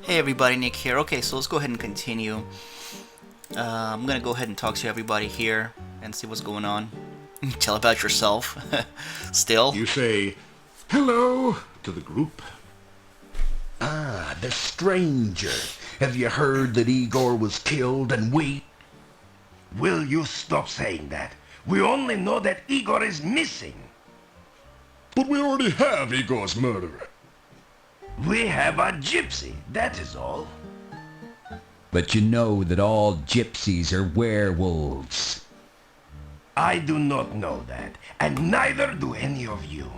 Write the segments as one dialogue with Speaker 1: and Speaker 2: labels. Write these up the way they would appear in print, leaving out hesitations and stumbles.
Speaker 1: Hey everybody, Nick here. Okay, so let's go ahead and continue. I'm gonna go ahead and talk to everybody here and see what's going on. Tell about yourself. Still.
Speaker 2: You say, hello, to the group.
Speaker 3: Ah, the stranger. Have you heard that Igor was killed and we...
Speaker 4: Will you stop saying that? We only know that Igor is missing.
Speaker 2: But we already have Igor's murderer.
Speaker 4: We have a gypsy, that is all.
Speaker 3: But you know that all gypsies are werewolves.
Speaker 4: I do not know that, and neither do any of you.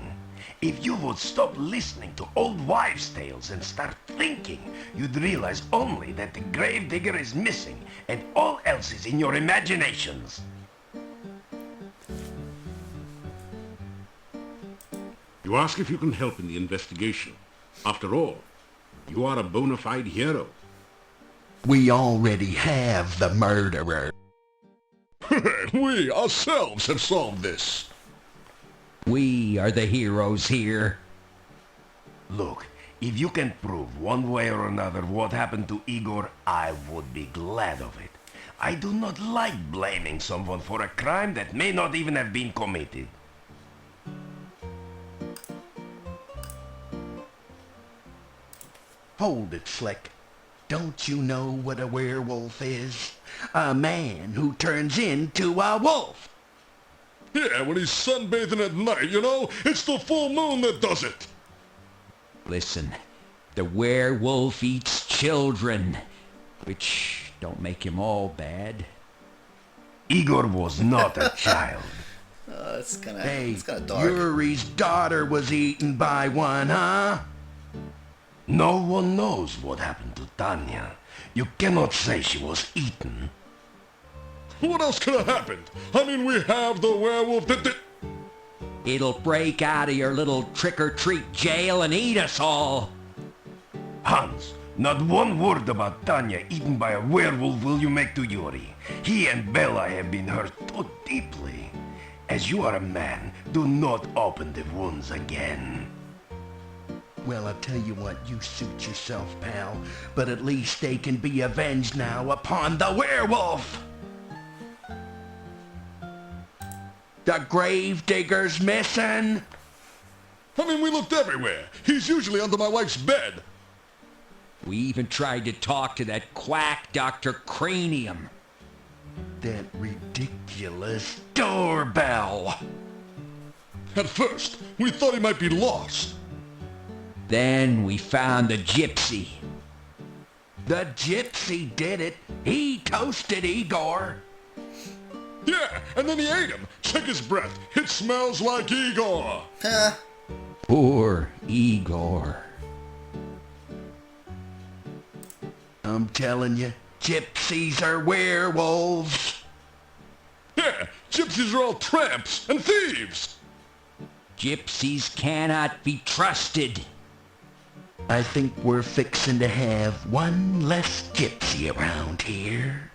Speaker 4: If you would stop listening to old wives' tales and start thinking, you'd realize only that the gravedigger is missing and all else is in your imaginations.
Speaker 2: You ask if you can help in the investigation. After all, you are a bona fide hero.
Speaker 3: We already have the murderer.
Speaker 2: We ourselves have solved this.
Speaker 3: We are the heroes here.
Speaker 4: Look, if you can prove one way or another what happened to Igor, I would be glad of it. I do not like blaming someone for a crime that may not even have been committed.
Speaker 3: Hold it, Slick. Don't you know what a werewolf is? A man who turns into a wolf.
Speaker 2: Yeah, when he's sunbathing at night, you know, it's the full moon that does it.
Speaker 3: Listen, the werewolf eats children, which don't make him all bad.
Speaker 4: Igor was not a child.
Speaker 1: It's kind
Speaker 3: Hey,
Speaker 1: of dark.
Speaker 3: Yuri's daughter was eaten by one, huh?
Speaker 4: No one knows what happened to Tanya. You cannot say she was eaten.
Speaker 2: What else could have happened? I mean, we have the werewolf that...
Speaker 3: It'll break out of your little trick-or-treat jail and eat us all.
Speaker 4: Hans, not one word about Tanya eaten by a werewolf will you make to Yuri. He and Bella have been hurt too deeply. As you are a man, do not open the wounds again.
Speaker 3: Well, I'll tell you what, you suit yourself, pal. But at least they can be avenged now upon the werewolf! The gravedigger's missing!
Speaker 2: I mean, we looked everywhere. He's usually under my wife's bed.
Speaker 3: We even tried to talk to that quack Dr. Cranium. That ridiculous doorbell!
Speaker 2: At first, we thought he might be lost.
Speaker 3: Then we found the gypsy. The gypsy did it. He toasted Igor.
Speaker 2: Yeah, and then he ate him. Check his breath. It smells like Igor.
Speaker 3: Poor Igor. I'm telling you, gypsies are werewolves.
Speaker 2: Yeah, gypsies are all tramps and thieves.
Speaker 3: Gypsies cannot be trusted. I think we're fixing to have one less gypsy around here.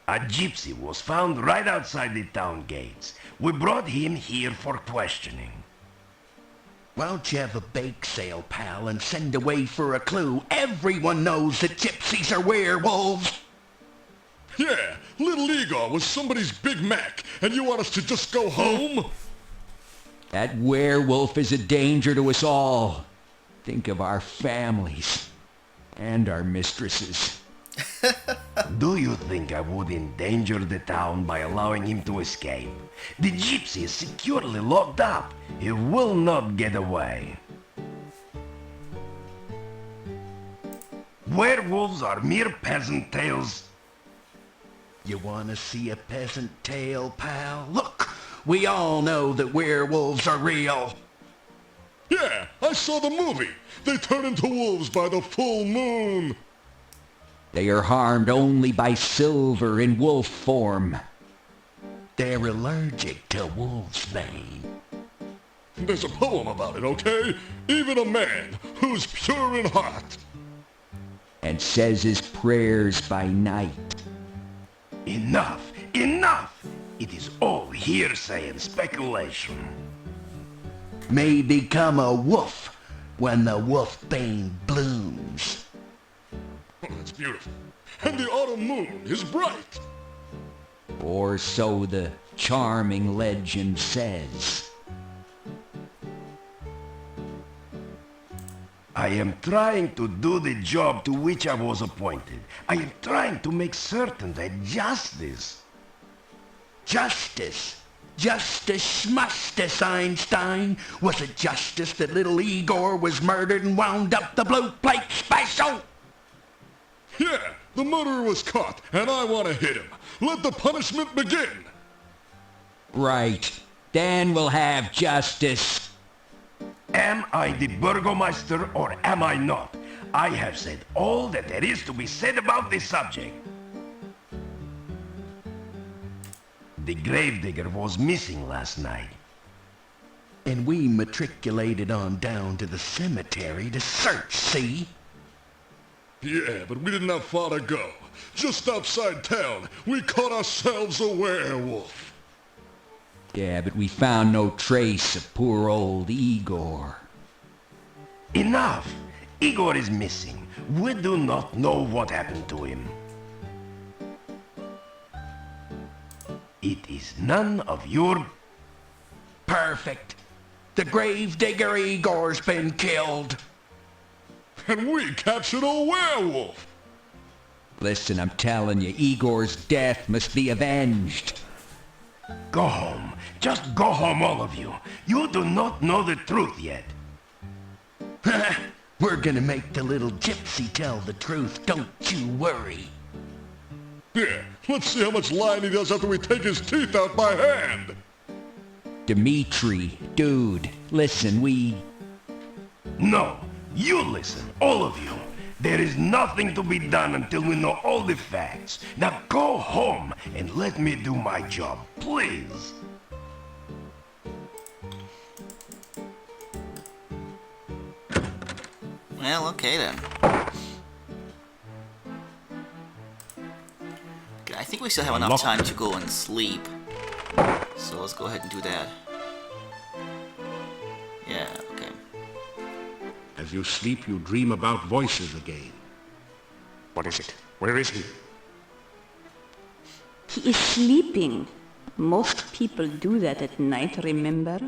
Speaker 4: A gypsy was found right outside the town gates. We brought him here for questioning.
Speaker 3: Why don't you have a bake sale, pal, and send away for a clue? Everyone knows that gypsies are werewolves.
Speaker 2: Yeah, little Igor was somebody's Big Mac, and you want us to just go home?
Speaker 3: That werewolf is a danger to us all. Think of our families and our mistresses.
Speaker 4: Do you think I would endanger the town by allowing him to escape? The gypsy is securely locked up. He will not get away. Werewolves are mere peasant tales.
Speaker 3: You want to see a peasant tale, pal? Look, we all know that werewolves are real.
Speaker 2: Yeah, I saw the movie. They turn into wolves by the full moon.
Speaker 3: They are harmed only by silver in wolf form. They're allergic to wolf's bane.
Speaker 2: There's a poem about it, okay? Even a man who's pure in heart.
Speaker 3: And says his prayers by night.
Speaker 4: Enough! Enough! It is all hearsay and speculation.
Speaker 3: may become a wolf when the wolfbane blooms.
Speaker 2: Oh, that's beautiful. And the autumn moon is bright.
Speaker 3: Or so the charming legend says.
Speaker 4: I am trying to do the job to which I was appointed. I am trying to make certain that justice...
Speaker 3: Justice. Justice schmustice, Einstein. Was it justice that little Igor was murdered and wound up the blue plate special?
Speaker 2: Yeah, the murderer was caught, and I want to hit him. Let the punishment begin.
Speaker 3: Right. Dan will have justice.
Speaker 4: Am I the Burgomaster or am I not? I have said all that there is to be said about this subject. The gravedigger was missing last night.
Speaker 3: And we matriculated on down to the cemetery to search, see?
Speaker 2: Yeah, but we didn't have far to go. Just outside town, we caught ourselves a werewolf.
Speaker 3: Yeah, but we found no trace of poor old Igor.
Speaker 4: Enough! Igor is missing. We do not know what happened to him. It is none of your...
Speaker 3: Perfect. The gravedigger Igor's been killed.
Speaker 2: And we captured a werewolf.
Speaker 3: Listen, I'm telling you, Igor's death must be avenged.
Speaker 4: Go home. Just go home, all of you. You do not know the truth yet.
Speaker 3: We're gonna make the little gypsy tell the truth, don't you worry.
Speaker 2: Yeah, let's see how much lying he does after we take his teeth out by hand.
Speaker 3: Dimitri, dude, listen,
Speaker 4: No, you listen, all of you. There is nothing to be done until we know all the facts. Now go home and let me do my job, please.
Speaker 1: Well, okay then. Okay, I think we still have enough time to go and sleep. So let's go ahead and do that. Yeah, okay.
Speaker 2: As you sleep, you dream about voices again.
Speaker 5: What is it? Where is he?
Speaker 6: He is sleeping. Most people do that at night, remember?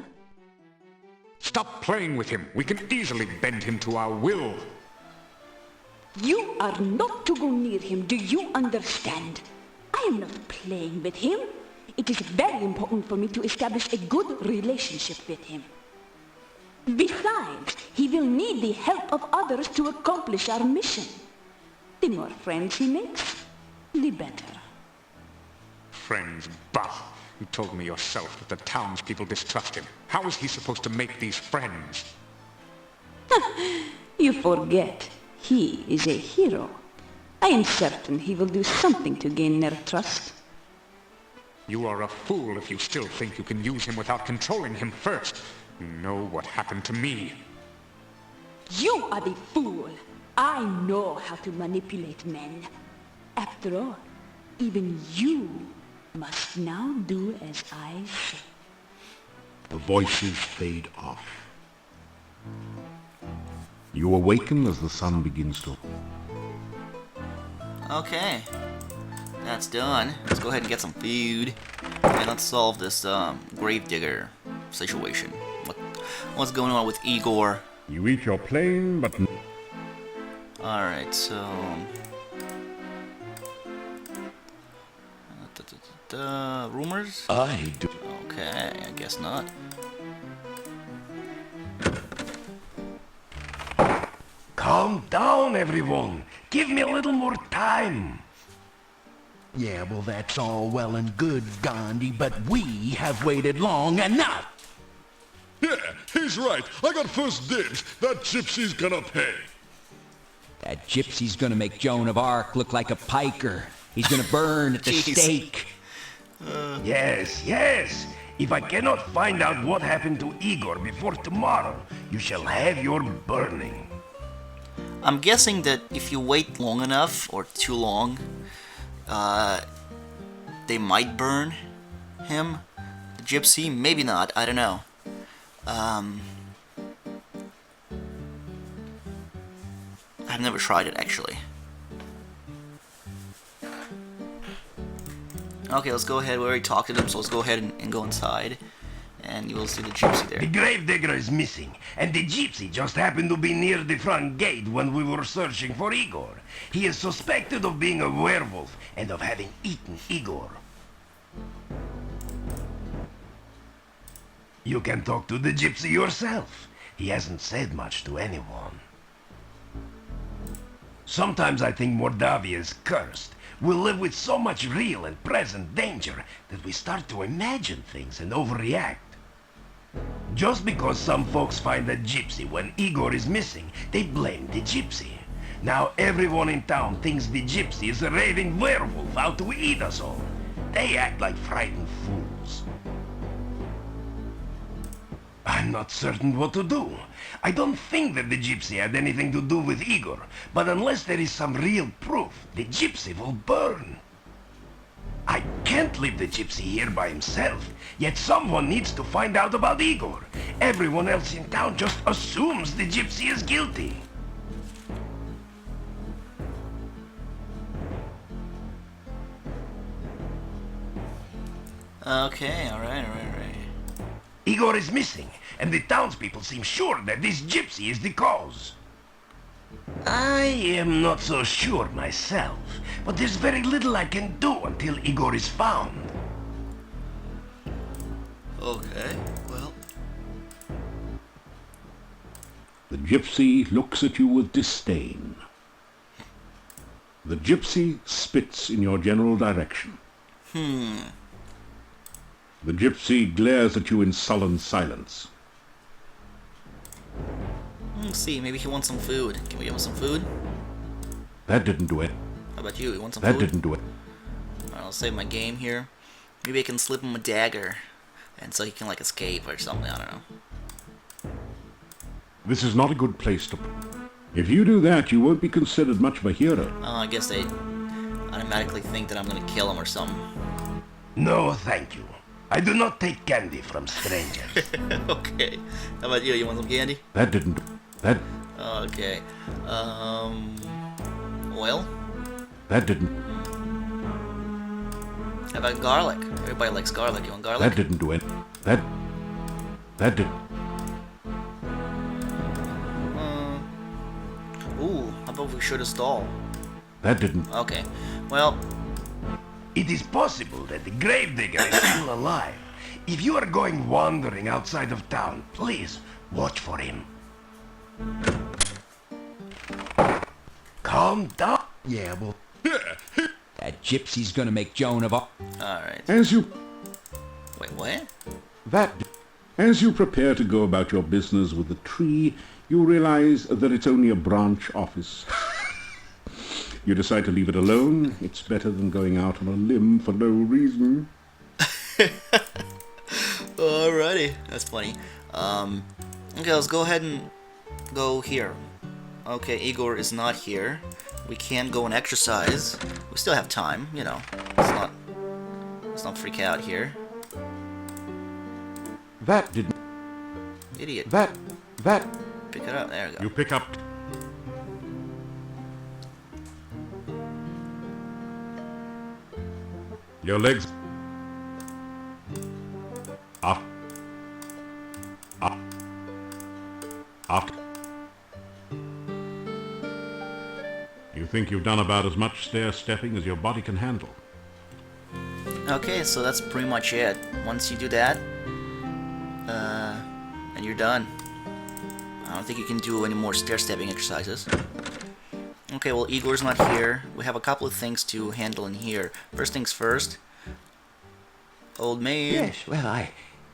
Speaker 5: Stop playing with him. We can easily bend him to our will.
Speaker 6: You are not to go near him, do you understand? I am not playing with him. It is very important for me to establish a good relationship with him. Besides, he will need the help of others to accomplish our mission. The more friends he makes, the better.
Speaker 5: Friends, bah! You told me yourself that the townspeople distrust him. How is he supposed to make these friends?
Speaker 6: You forget, he is a hero. I am certain he will do something to gain their trust.
Speaker 5: You are a fool if you still think you can use him without controlling him first. You know what happened to me.
Speaker 6: You are the fool. I know how to manipulate men. After all, even you must now do as I say.
Speaker 2: The voices fade off. You awaken as the sun begins to...
Speaker 1: Okay. That's done. Let's go ahead and get some food. And let's solve this gravedigger situation. What's going on with Igor?
Speaker 2: You eat your plain, but...
Speaker 1: Alright, so... rumors?
Speaker 3: I do.
Speaker 1: Okay, I guess not.
Speaker 4: Calm down, everyone. Give me a little more time.
Speaker 3: Yeah, well, that's all well and good, Gandhi, but we have waited long enough.
Speaker 2: Yeah, he's right. I got first dibs. That gypsy's gonna pay.
Speaker 3: That gypsy's gonna make Joan of Arc look like a piker. He's gonna burn at the
Speaker 1: Jeez.
Speaker 3: stake.
Speaker 4: Yes, yes. If I cannot find out what happened to Igor before tomorrow, you shall have your burning.
Speaker 1: I'm guessing that if you wait long enough, or too long, they might burn him. The gypsy, maybe not, I don't know. Um, I've never tried it actually. Okay, let's go ahead. We already talked to them, so let's go ahead and go inside. And you will see the gypsy
Speaker 4: The
Speaker 1: there.
Speaker 4: gravedigger is missing, and the gypsy just happened to be near the front gate when we were searching for Igor. He is suspected of being a werewolf and of having eaten Igor. You can talk to the gypsy yourself. He hasn't said much to anyone. Sometimes I think Mordavia is cursed. We live with so much real and present danger that we start to imagine things and overreact. Just because some folks find a gypsy when Igor is missing, they blame the gypsy. Now everyone in town thinks the gypsy is a raving werewolf out to eat us all. They act like frightened fools. I'm not certain what to do. I don't think that the gypsy had anything to do with Igor, but unless there is some real proof, the gypsy will burn. I can't leave the gypsy here by himself, yet someone needs to find out about Igor. Everyone else in town just assumes the gypsy is guilty.
Speaker 1: Okay, alright.
Speaker 4: Igor is missing, and the townspeople seem sure that this gypsy is the cause. I am not so sure myself, but there's very little I can do until Igor is found.
Speaker 1: Okay, well.
Speaker 7: The gypsy looks at you with disdain. The gypsy spits in your general direction. The gypsy glares at you in sullen silence.
Speaker 1: Let's see, maybe he wants some food. Can we give him some food?
Speaker 7: That didn't do it.
Speaker 1: How about you? You want some
Speaker 7: That
Speaker 1: food?
Speaker 7: didn't do it.
Speaker 1: Alright, I'll save my game here. Maybe I can slip him a dagger. And so he can, like, escape or something, I don't know.
Speaker 7: This is not a good place to... If you do that, you won't be considered much of a hero.
Speaker 1: I guess they automatically think that I'm gonna kill him or something.
Speaker 4: No, thank you. I do not take candy from strangers.
Speaker 1: Okay. How about you? You want some candy?
Speaker 7: That didn't... That...
Speaker 1: Okay. Oil?
Speaker 7: That didn't...
Speaker 1: How about garlic? Everybody likes garlic. You want garlic?
Speaker 7: That didn't do it. That... That didn't...
Speaker 1: Ooh, how about we shoot a stall?
Speaker 7: That didn't...
Speaker 1: Okay. Well,
Speaker 4: It is possible that the gravedigger is still alive. If you are going wandering outside of town, please watch for him. Calm down.
Speaker 3: Yeah, well... That gypsy's gonna make Joan of Arc.
Speaker 1: alright.
Speaker 7: As you...
Speaker 1: Wait, what?
Speaker 7: That... As you prepare to go about your business with the tree, you realize that it's only a branch office. You decide to leave it alone. It's better than going out on a limb for no reason.
Speaker 1: Alrighty. That's funny. Okay, let's go ahead and go here. Okay, Igor is not here. We can go and exercise. We still have time, you know. Let's not freak out here.
Speaker 7: That didn't...
Speaker 1: Idiot.
Speaker 7: That...
Speaker 1: Pick it up. There we go.
Speaker 7: You pick up... Your legs... Up. Up. Up. You think you've done about as much stair-stepping as your body can handle.
Speaker 1: Okay, so that's pretty much it. Once you do that, and you're done. I don't think you can do any more stair-stepping exercises. Okay, well, Igor's not here. We have a couple of things to handle in here. First things first. Old maid.
Speaker 8: Yes, well,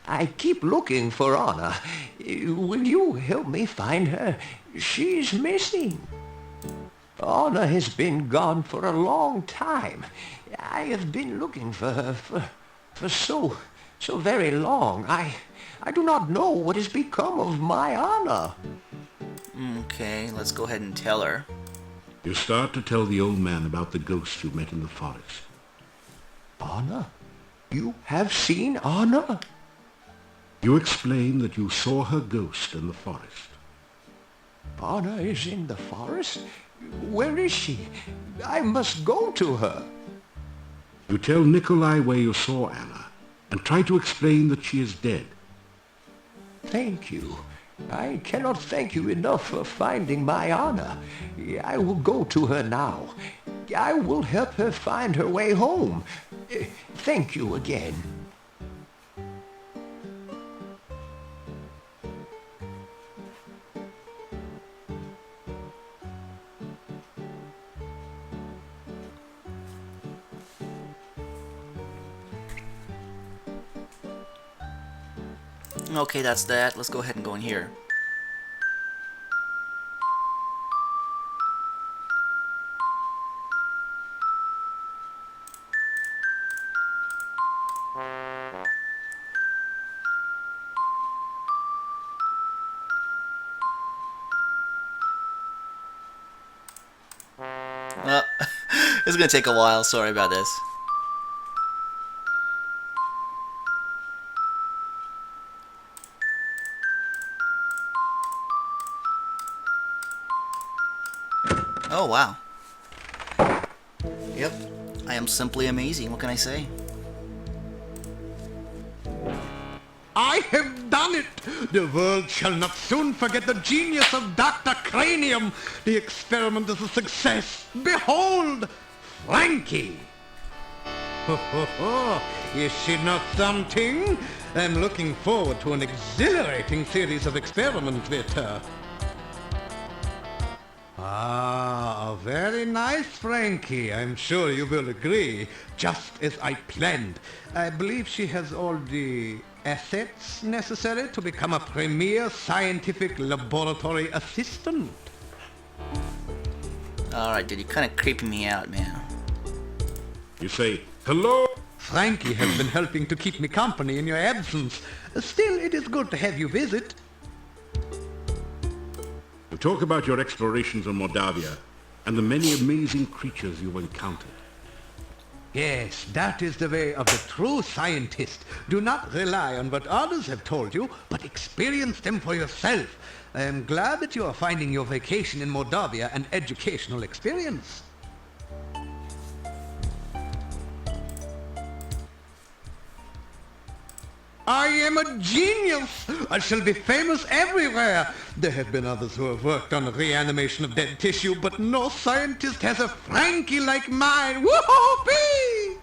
Speaker 8: I keep looking for Anna. Will you help me find her? She's missing. Anna has been gone for a long time. I have been looking for her for so very long. I do not know what has become of my Anna.
Speaker 1: Okay, let's go ahead and tell her.
Speaker 7: You start to tell the old man about the ghost you met in the forest.
Speaker 8: Anna? You have seen Anna?
Speaker 7: You explain that you saw her ghost in the forest.
Speaker 8: Anna is in the forest? Where is she? I must go to her.
Speaker 7: You tell Nikolai where you saw Anna, and try to explain that she is dead.
Speaker 8: Thank you. I cannot thank you enough for finding my Anna. I will go to her now. I will help her find her way home. Thank you again.
Speaker 1: Okay, that's that. Let's go ahead and go in here. It's gonna take a while. Sorry about this. Oh, wow. Yep. I am simply amazing. What can I say?
Speaker 9: I have done it! The world shall not soon forget the genius of Dr. Cranium. The experiment is a success. Behold, Frankie! Ho, ho, ho. Is she not something? I'm looking forward to an exhilarating series of experiments with her. Ah, a very nice Frankie. I'm sure you will agree. Just as I planned. I believe she has all the assets necessary to become a premier scientific laboratory assistant.
Speaker 1: Alright, dude, you're kind of creeping me out, man.
Speaker 7: You say, hello?
Speaker 9: Frankie has been helping to keep me company in your absence. Still, it is good to have you visit.
Speaker 7: You talk about your explorations in Moldavia and the many amazing creatures you've encountered.
Speaker 9: Yes, that is the way of the true scientist. Do not rely on what others have told you, but experience them for yourself. I am glad that you are finding your vacation in Moldavia an educational experience. I am a genius! I shall be famous everywhere! There have been others who have worked on the reanimation of dead tissue, but no scientist has a Frankie like mine! Whoopee!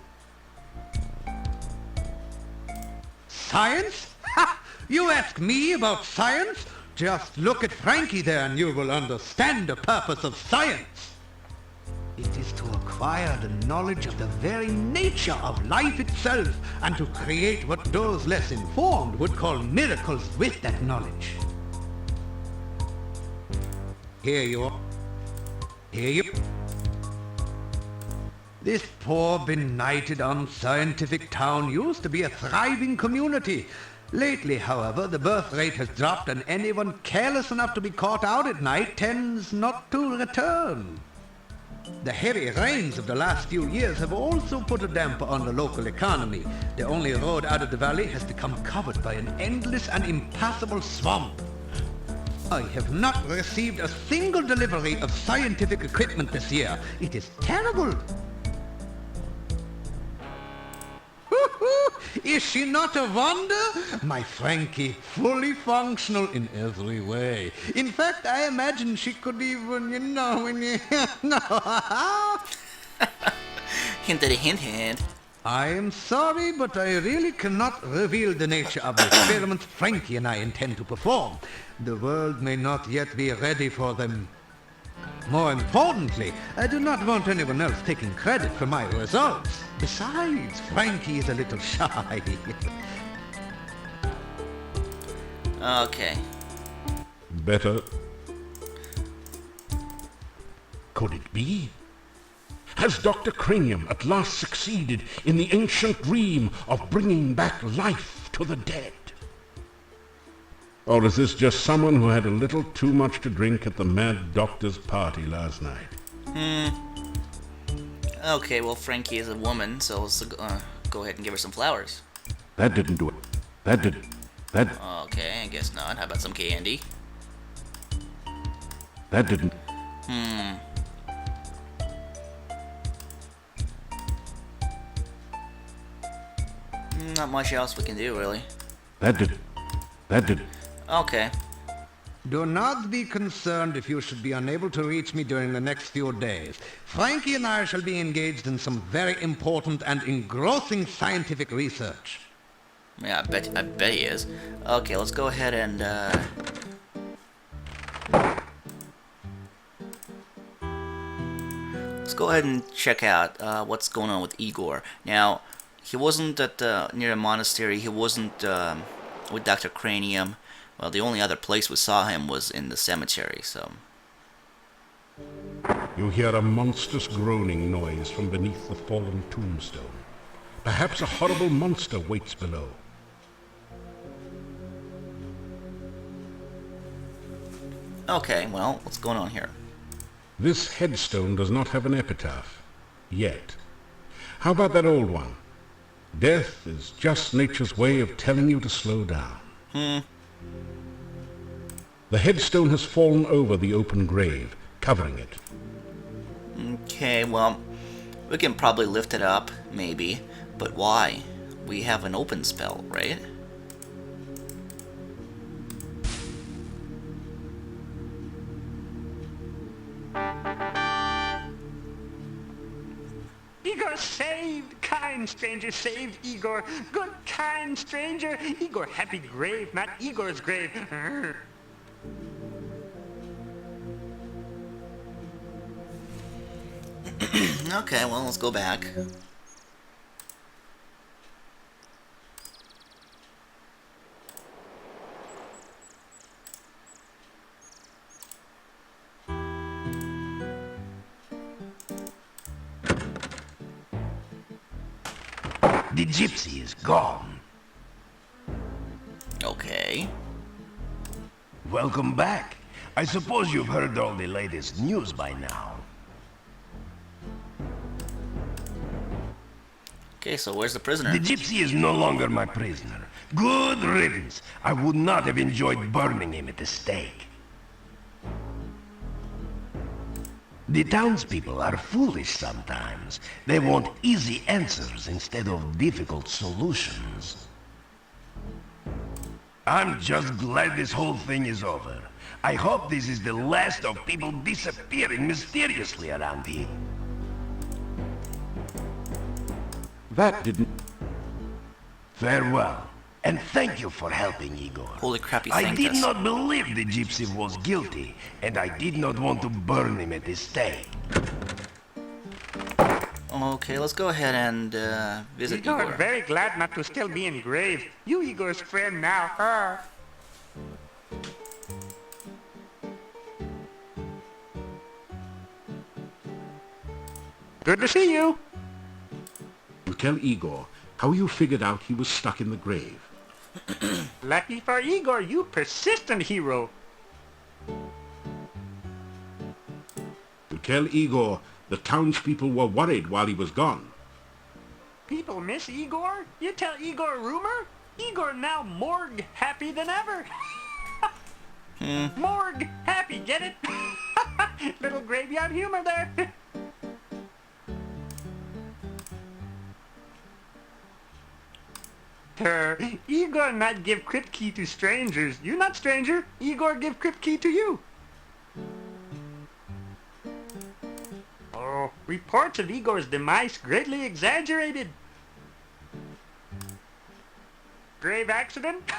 Speaker 9: Science? Ha! You ask me about science? Just look at Frankie there and you will understand the purpose of science. It is to acquire the knowledge of the very nature of life itself and to create what those less informed would call miracles with that knowledge. Here you are. Here you... This poor, benighted, unscientific town used to be a thriving community. Lately, however, the birth rate has dropped and anyone careless enough to be caught out at night tends not to return. The heavy rains of the last few years have also put a damper on the local economy. The only road out of the valley has become covered by an endless and impassable swamp. I have not received a single delivery of scientific equipment this year. It is terrible. Is she not a wonder? My Frankie, fully functional in every way. In fact, I imagine she could even,
Speaker 1: Hint, hint.
Speaker 9: I am sorry, but I really cannot reveal the nature of the experiments Frankie and I intend to perform. The world may not yet be ready for them. More importantly, I do not want anyone else taking credit for my results. Besides, Frankie is a little shy.
Speaker 1: Okay.
Speaker 7: Better. Could it be? Has Dr. Cranium at last succeeded in the ancient dream of bringing back life to the dead? Or is this just someone who had a little too much to drink at the Mad Doctor's party last night?
Speaker 1: Okay, well, Frankie is a woman, so let's go ahead and give her some flowers.
Speaker 7: That didn't do it. That didn't. That
Speaker 1: Okay, I guess not. How about some candy?
Speaker 7: that didn't.
Speaker 1: Not much else we can do, really.
Speaker 7: That did. That did.
Speaker 1: Okay.
Speaker 9: Do not be concerned if you should be unable to reach me during the next few days. Frankie and I shall be engaged in some very important and engrossing scientific research.
Speaker 1: Yeah, I bet he is. Okay, let's go ahead and, let's go ahead and check out, what's going on with Igor. Now, he wasn't at, near the monastery, he wasn't, with Dr. Cranium. Well, the only other place we saw him was in the cemetery, so...
Speaker 7: You hear a monstrous groaning noise from beneath the fallen tombstone. Perhaps a horrible monster waits below.
Speaker 1: Okay, well, what's going on here?
Speaker 7: This headstone does not have an epitaph. Yet. How about that old one? Death is just nature's way of telling you to slow down. The headstone has fallen over the open grave, covering it.
Speaker 1: Okay, well, we can probably lift it up, maybe. But why? We have an open spell, right?
Speaker 5: Igor saved! Kind stranger saved Igor! Good kind stranger! Igor, happy grave, not Igor's grave!
Speaker 1: Okay, well, let's go back.
Speaker 4: The gypsy is gone.
Speaker 1: Okay.
Speaker 4: Welcome back. I suppose you've heard all the latest news by now.
Speaker 1: Okay, so where's the prisoner?
Speaker 4: The gypsy is no longer my prisoner. Good riddance. I would not have enjoyed burning him at the stake. The townspeople are foolish sometimes. They want easy answers instead of difficult solutions. I'm just glad this whole thing is over. I hope this is the last of people disappearing mysteriously around here.
Speaker 7: That didn't...
Speaker 4: Farewell, and thank you for helping Igor.
Speaker 1: Holy crap, you
Speaker 4: I
Speaker 1: thanked
Speaker 4: did
Speaker 1: us.
Speaker 4: not believe the gypsy was guilty, and I did not want to burn him at the stake.
Speaker 1: Okay, let's go ahead and visit
Speaker 5: Igor,
Speaker 1: Igor.
Speaker 5: very glad not to still be in grave. You Igor's friend now. Good to see you.
Speaker 7: You tell Igor how you figured out he was stuck in the grave.
Speaker 5: Lucky for Igor, you persistent hero.
Speaker 7: You tell Igor the townspeople were worried while he was gone.
Speaker 5: People miss Igor? You tell Igor rumor? Igor now morgue happy than ever. Morgue happy, get it? Little graveyard humor there. Igor not give crypt key to strangers. You not stranger. Igor give crypt key to you. Oh, reports of Igor's demise greatly exaggerated. Grave accident?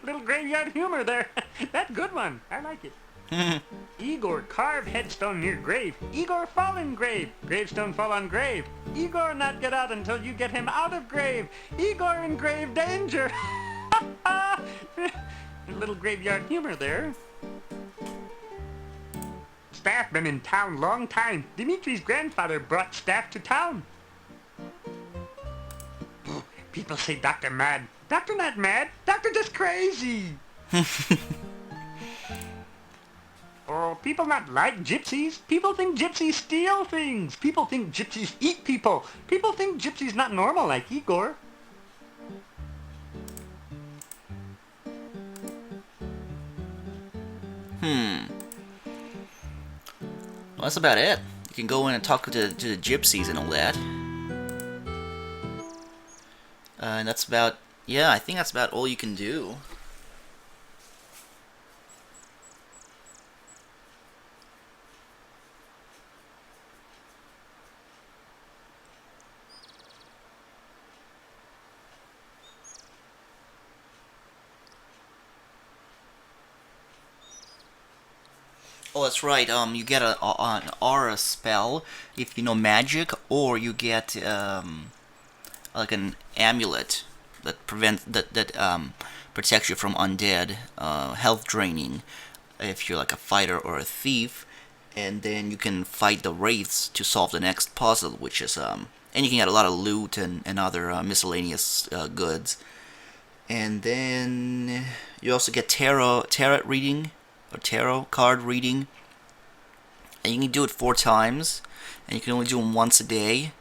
Speaker 5: Little graveyard humor there. That good one. I like it. Igor carve headstone near grave. Igor fall in grave. Gravestone fall on grave. Igor not get out until you get him out of grave. Igor in grave danger. Little graveyard humor there. Staff been in town long time. Dimitri's grandfather brought staff to town. People say Doctor mad. Doctor not mad. Doctor just crazy. Oh, people not like gypsies. People think gypsies steal things. People think gypsies eat people. People think gypsies not normal like Igor.
Speaker 1: Well, that's about it. You can go in and talk to the gypsies and all that. And that's about, yeah, I think that's about all you can do. Oh, that's right. You get an aura spell if you know magic, or you get like an amulet that protects you from undead, health draining, if you're like a fighter or a thief, and then you can fight the wraiths to solve the next puzzle, which is and you can get a lot of loot and other miscellaneous goods, and then you also get tarot reading or tarot card reading, and you can do it 4 times, and you can only do them once a day.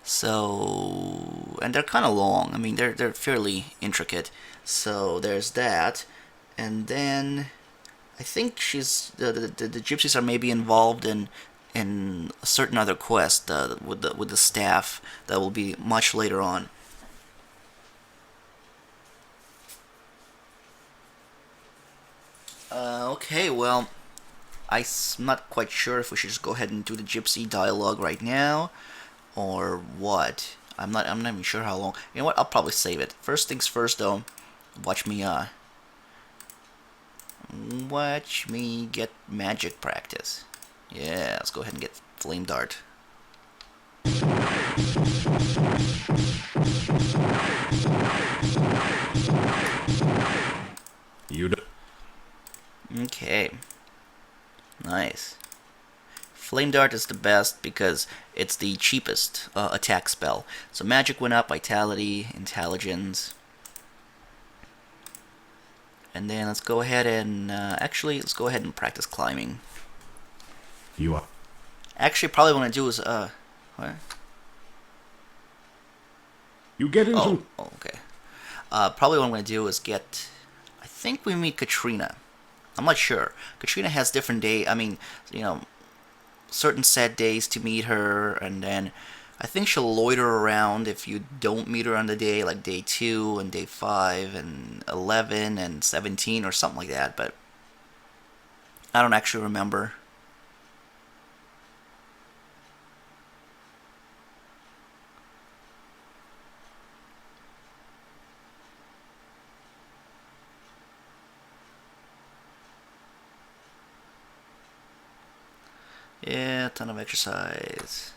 Speaker 1: So, and they're kind of long. I mean, they're fairly intricate. So there's that, and then I think she's the gypsies are maybe involved in a certain other quest with the staff that will be much later on. Okay, well, I'm not quite sure if we should just go ahead and do the gypsy dialogue right now, or what. I'm not even sure how long. You know what? I'll probably save it. First things first, though. Watch me get magic practice. Yeah, let's go ahead and get Flame Dart. Okay. Nice. Flame Dart is the best because it's the cheapest attack spell. So magic went up, vitality, intelligence. And then let's go ahead and let's go ahead and practice climbing.
Speaker 7: You are.
Speaker 1: Actually, probably what I do is what?
Speaker 7: You get into.
Speaker 1: Oh, okay. Probably what I'm gonna do is get. I think we meet Katrina. I'm not sure. Katrina has different day. I mean, you know, certain set days to meet her, and then I think she'll loiter around if you don't meet her on the day, like day 2 and day 5 and 11 and 17 or something like that, but I don't actually remember. Yeah, a ton of exercise.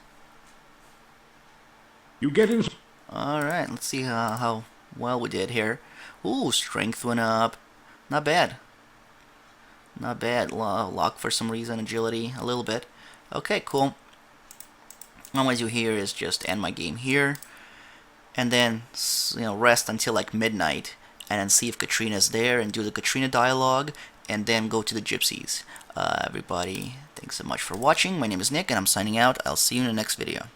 Speaker 7: You get in.
Speaker 1: Alright, let's see how well we did here. Ooh, strength went up. Not bad. Not bad. Luck for some reason, agility a little bit. Okay, cool. What I'm going to do here is just end my game here. And then, rest until like midnight. And then see if Katrina's there and do the Katrina dialogue. And then go to the gypsies. Everybody, thanks so much for watching. My name is Nick and I'm signing out. I'll see you in the next video.